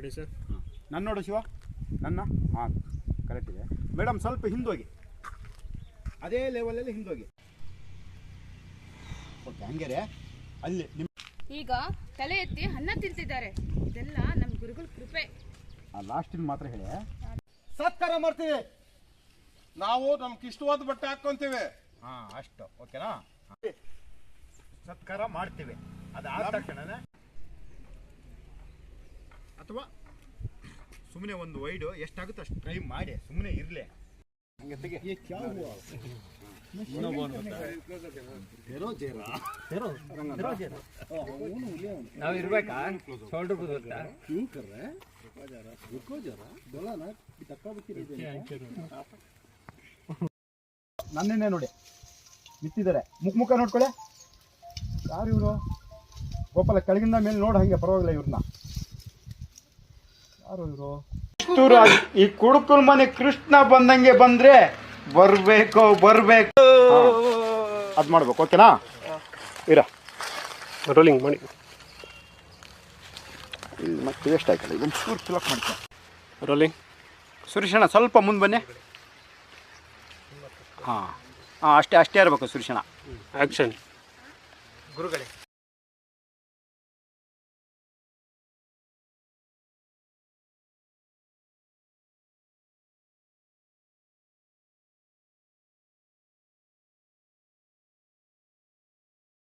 Ready sir. ನನ್ನ ನೋಡು ಶಿವ, ನನ್ನ ಹಾಂ ಕರೆಕ್ಟ್ ಇದೆ ಮೇಡಮ್. ಸ್ವಲ್ಪ ಹಿಂದೋಗಿ, ಅದೇ ಲೆವೆಲಲ್ಲಿ ಹಿಂದೋಗಿ. ಓಕೆ, ಹಂಗೆ ಅಲ್ಲಿ ನಿಮ್ಮ ಈಗ ತಲೆ ಎತ್ತಿ ಅನ್ನ ತಿಂತಿದ್ದಾರೆ. ಇದೆಲ್ಲ ನಮ್ಮ ಗುರುಗಳ ಕೃಪೆ. ಲಾಸ್ಟಿನ ಮಾತ್ರ ಹೇಳಿ. ಸತ್ಕಾರ ಮಾಡ್ತೀವಿ ನಾವು ನಮ್ಗೆ ಇಷ್ಟವಾದ ಬಟ್ಟೆ ಹಾಕೊಂತೀವಿ. ಹಾಂ ಅಷ್ಟು ಓಕೆನಾ. ಸತ್ಕಾರ ಮಾಡ್ತೀವಿ, ಅದಾದ ತಕ್ಷಣನೇ ಅಥವಾ ಸುಮ್ಮನೆ ಒಂದು ವೈಡು ಎಷ್ಟಾಗುತ್ತೆ ಅಷ್ಟು ಟ್ರೈ ಮಾಡಿ, ಸುಮ್ಮನೆ ಇರಲಿ ಹಂಗೆ ತೆಗೆ. ನಾವು ಇರ್ಬೇಕಾ ಶೋಲ್ಡರ್ ನನ್ನೇನೆ ನೋಡಿ ನಿಂತಿದ್ದಾರೆ, ಮುಖ ನೋಡ್ಕೊಳ್ಳೆ. ಯಾರು ಇವರು? ಗೋಪಾಲ ಕೆಳಗಿಂದ ಮೇಲೆ ನೋಡು, ಹಂಗೆ ಪರವಾಗಿಲ್ಲ ಇವ್ರನ್ನ. ಯಾರು ಇವರು? ಈ ಕುಡುಕಲ್ ಮನೆ ಕೃಷ್ಣ ಬಂದಂಗೆ ಬಂದ್ರೆ ಬರ್ಬೇಕು ಅದ್ ಮಾಡ್ಬೇಕು. ಓಕೆನಾ ಇರ ರೋಲಿಂಗ್ ಮಾಡಿ. ಇಲ್ಲಿ ಮತ್ತೆ ವೇಸ್ಟ್ ಆಯ್ತಲ್ಲ, ಇದೊಂದು ಚೂರು ಫಿಲಪ್ ಮಾಡ್ತೀನಿ. ರೋಲಿಂಗ್. ಸುರೇಶಣ್ಣ ಸ್ವಲ್ಪ ಮುಂದೆ ಬನ್ನಿ. ಹಾಂ ಹಾಂ ಅಷ್ಟೇ ಇರಬೇಕು ಸುರೇಶಣ್ಣ. ಆಕ್ಷನ್. ಗುರುಗಳೇ